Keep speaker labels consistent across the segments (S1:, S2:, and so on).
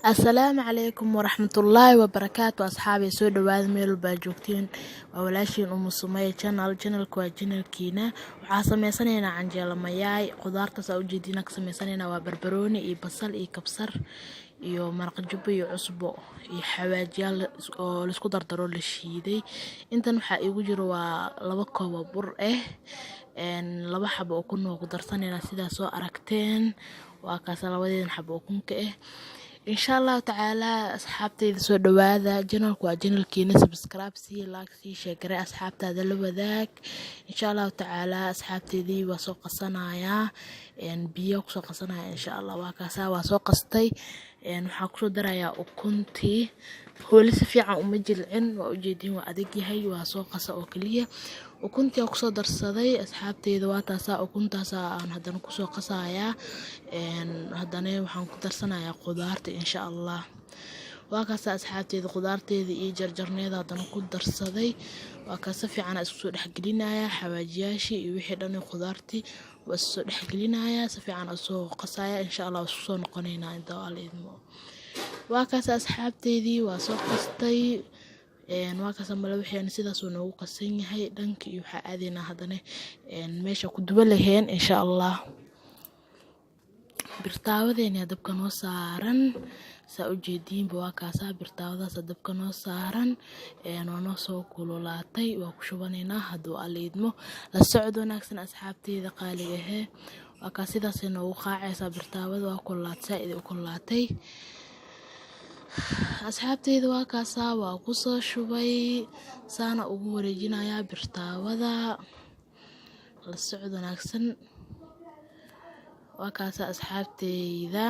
S1: السلام عليكم ورحمة الله وبركاته أصحابي سو دhowaada meel walbaa joogtiin waa walaashiin umu sumaya channelku waa channelkiina waxaa sameysanaynaa canjeelo mayaay qudaartaas aa ujeediina ka sameysanaynaa waa barbarooni iyo basal iyo kabsar iyo maraq jubbo iyo cusbo iyo xawaajiyaal oo laisku dardaro la shiiday intan waxaa iigu jiro waa 2 koob oo bur ah 2 xabo oo kun oo ku darsanaynaa sidaa soo aragteen waa kaas labadeedan xabo oo kunka ah إن شاء الله تعالى أصحابتي سو دhowaada channelku waa channelkiina subscribe sii like sii share asxaabtaada la wadaag إن شاء الله تعالى asxaabteedii waa soo qasanaya biyo ku soo qasanaya إن شاء الله waa kaasa waa soo qastay waxaan ku soo darayaa ukuntii weli si fiican uma jilcin waa ujeedin waa adag yahay waa soo qasa oo kaliya ukuntii aan ku soo darsaday asxaabteeda waa taasa ukuntaas aan hadana ku soo qasayaa hadana waxaan ku darsanayaa qudaarta إن شاء الله waa kaasa asxaabteeda qudaarteeda iyo jarjarneeda hadana ku darsaday waa kaasa fiican isku soo dhaxgelinayaa xawaajiyaashii iyo wixii dhan qudaartii waa soo dhaxgelinayaa si fiican soo qasaya إن شاء الله isku soo noqonaynaa inta waa leedmo waa kaasa asxaabteedii waa soo qastay waa kaasa mala wixii sidaas uu noogu qasan yahay dhanka iyo waxa aadina hadana meesha ku duba laheen إن شاء الله birtaawadeena dabka noo saaran saa ujeediin waa kaasa birtaawadaas dabka noo saaran waa noo soo kululaatay waa ku shubanaynaa haduu aleedmo la socod wanaagsan asxaabteeda qaaliga ah waa kaas sidaas noogu qaacaysa birtaawada waa kululaatay idin kululaatay asxaabteeda waa kaasa waa ku soo shubay saana ugu wareejinayaa birtaawada la socod wanaagsan waa kaasa asxaabteeda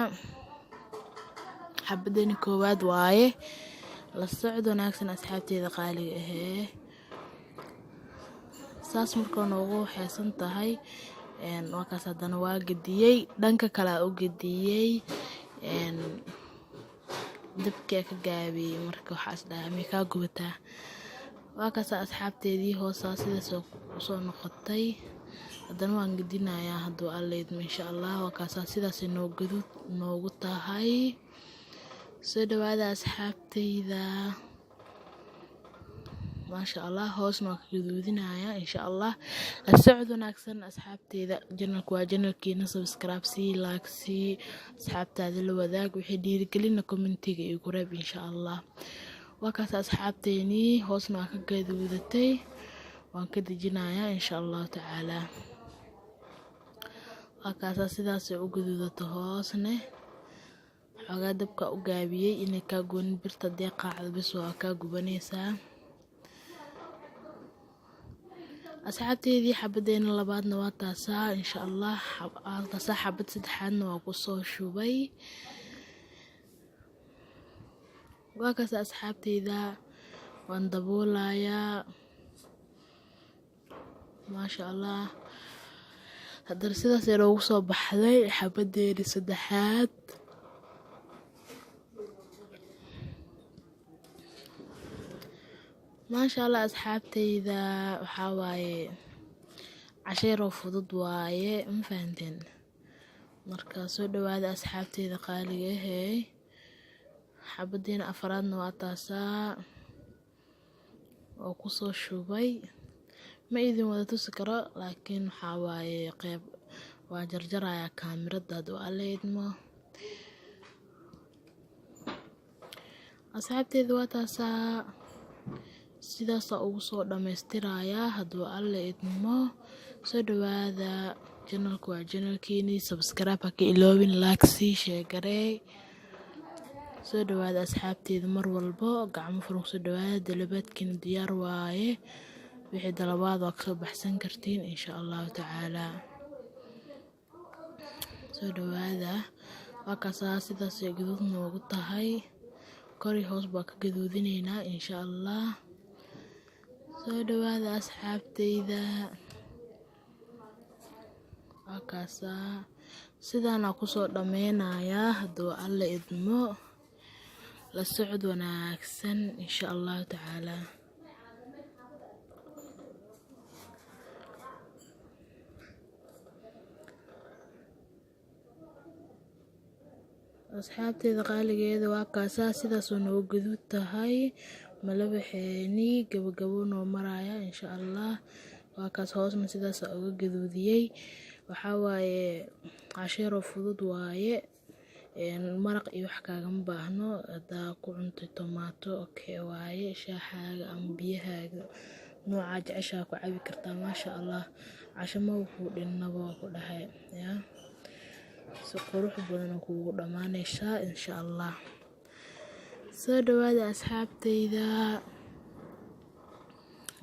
S1: xabadani koowaad waaye la socod wanaagsan asxaabteeda qaaliga ah saas markaa noogu waxaysan tahay waa kaas hadana waa gadiyay dhanka kale u gadiyay dabka ka gaabiyay marka waxa isdhaamay ka gubataa waa kaas asxaabteedii hoosa sidaas soo noqotay hadana waan gadinayaa haduu aleedmo إن شاء الله waa kaas sidaas noo gadud noogu tahay soo dhawaada asxaabteeda ما شاء الله hoosna ka gaduudinayaa إن شاء الله la socod wanaagsan asxaabteeda channelku waa channelkiina subscribe sii like sii asxaabtaada la wadaag wixii dhiirigelina commentiga igu reeb إن شاء الله waa kaas asxaabteeni hoosna ka gaduudatay waan ka dejinayaa إن شاء الله تعالى waa kaas sidaas u gaduudato hoosna xogaa dabka u gaabiyay inay ka goon birta deeqaacad bis waa ka gubanaysaa asxaabteedii xabadeena labaadna waa taasa إن شاء الله taasa xabad saddexaadna waa ku soo shubay waa kaas asxaabteeda waan daboolayaa ما شاء الله hadana sidaas loogu soo baxday xabadeena saddexaad ما شاء الله asxaabteeda waxa waaye casheero fudud waaye ma fahanteen marka soo dhawaada asxaabteeda qaaliga ah xabadeena afraadna waa taasa oo ku soo shubay ma idin wada tusi karo laakiin waxa waaye qayb waa jarjaraya kaamirada oo aleedmo asxaabteeda waa taasa sidaas ugu soo dhameystiraya haduu aleedmo soo dhawaada channelku waa channelkiina subscribe ka iloobin like sii share soo dhawaada asxaabteeda mar walbo gacmo furan soo dhawaada dalabadkiina diyaar waaye wixii dalabaad waa ka baxsan kartiin إن شاء الله تعالى soo dhawaada waa kaas sidaas gaduud noogu tahay kori hoos baa ka gaduudinaynaa إن شاء الله soo dhawaada asxaabteeda waa kaas sidaan ku soo dhameynayaa haduu alle idmo la socod wanaagsan إن شاء الله تعالى asxaabteeda qaaligeeda waa kaasaa sidaasoo noo gaduud tahay malawaxeeni gabagabo noo maraya insha allah. waa kaas hoosna sidaas uga gaduudiyey. waxaa waaye casheero fudud waaye, maraq iyo wax kaagama baahno. hadaa ku cuntay tomaato okay waaye, shaaxaaga ama biyahaaga nooca jeceshaa ku cabi kartaa. maasha allah cashamo wuxuu dhinnaba waa ku dhahay si qurux badan kuugu dhamaanaysaa insha allah. soo dhawaada asxaabteyda,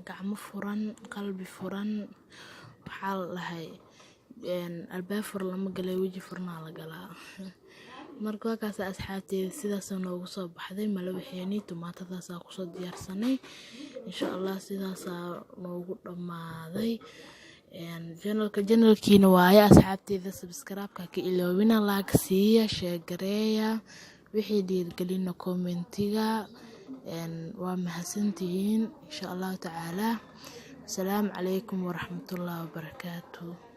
S1: gacmo furan qalbi furan. waxaa la dhahay albaab fur lama galay weji furnaa la galaa. marka waa kaas asxaabteyda sidaasoo noogu soo baxday malawaxeeni tomaatadaasaa kusoo diyaarsanay insha allah. sidaasaa noogu dhammaaday. janalkiina waaye asxaabteyda, subscribe-ka ka iloobina, like siiya, share gareeya, wixii dhiirgelina commentiga. waa mahadsantihiin insha allahu tacaala. asalaamu calaykum waraxmatullaahi wabarakaatuh.